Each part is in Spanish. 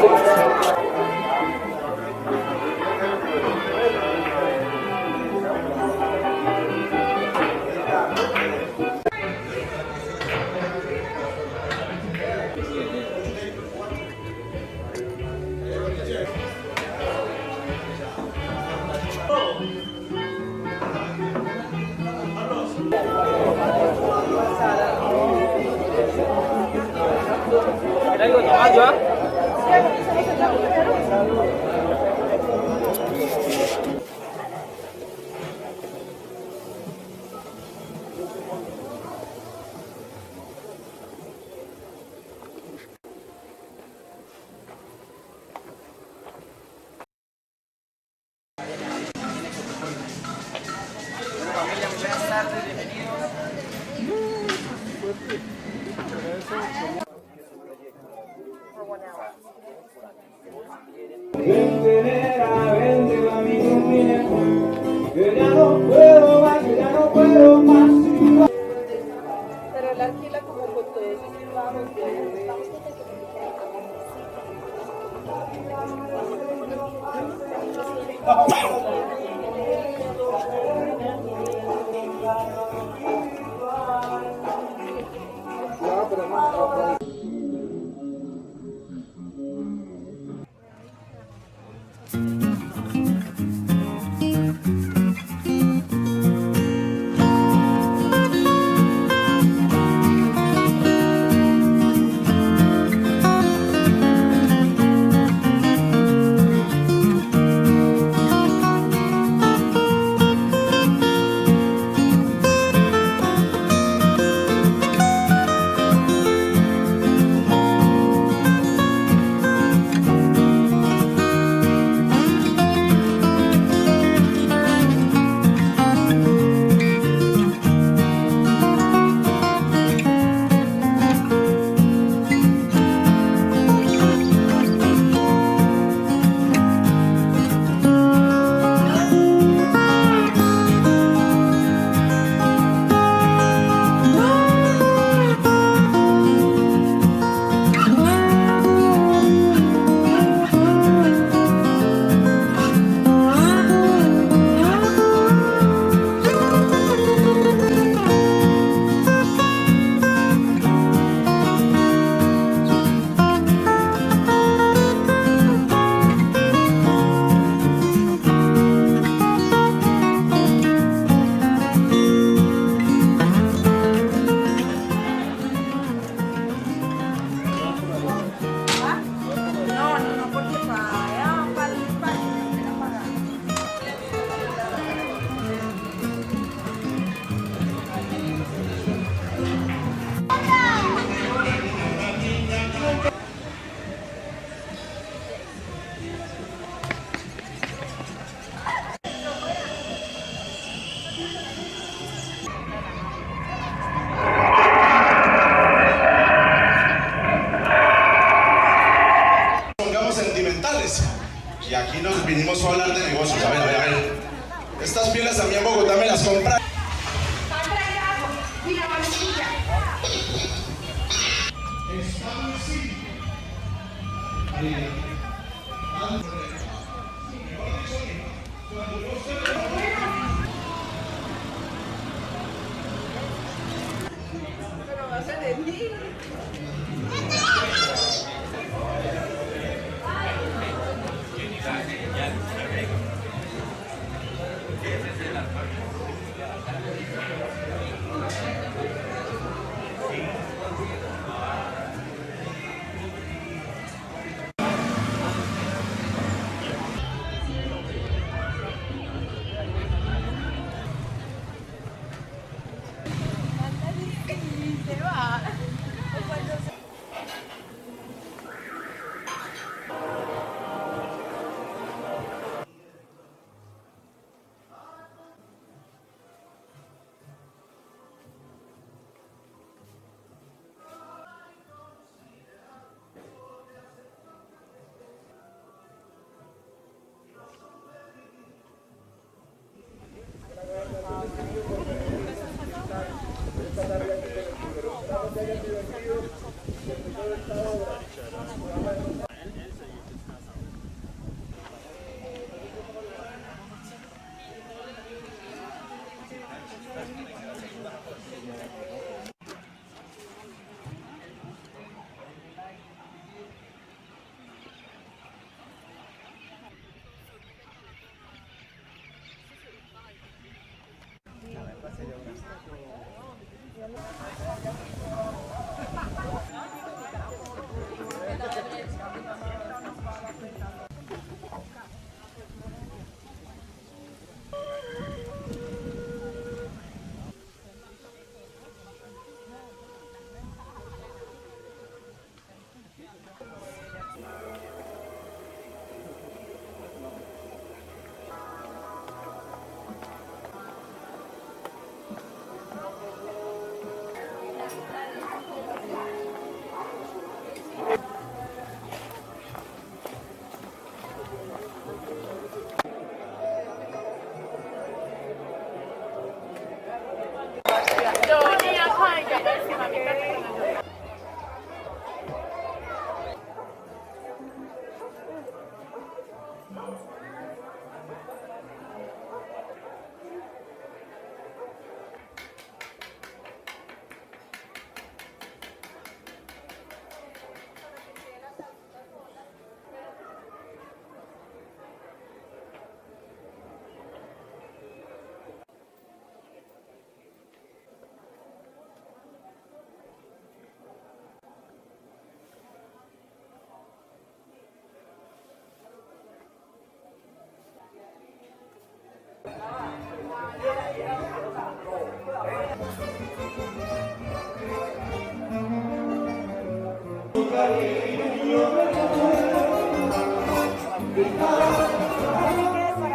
Mira, algo tomás, ¿yo? Familia, muy buenas tardes, bienvenidos. Vente, nena, vente, mami, conmigo, que ya no puedo más, que ya no puedo más. Pero él alquila como con todos esos trabajos de Sentimentales. Y aquí nos vinimos a hablar de negocios. A ver, a ver, a ver. Estas pieles a mí en Bogotá me las compran. pero va a ser de ti.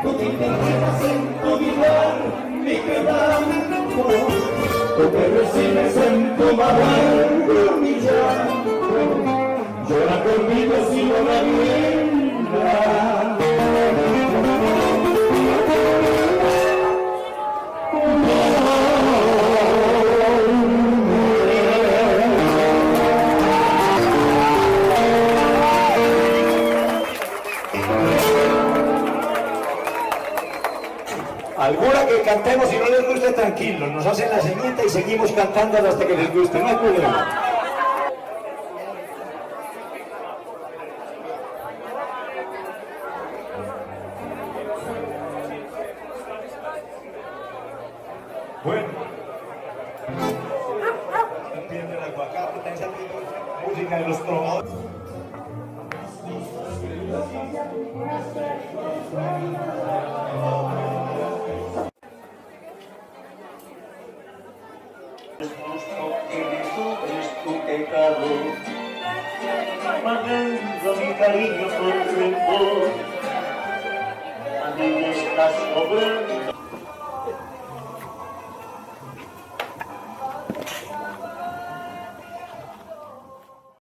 Tú te imaginas en tu vida mi quebranto, tú te recibes en tu mayor humillante, llora conmigo si no la vida. Alguna que cantemos y no les guste, tranquilos, nos hacen la señita y seguimos cantando hasta que les guste, no hay problema. Bueno, entiende el aguacate, está música de los trovadores. Es tu pecado, pagando mi cariño por rencor, a mí me estás cobrando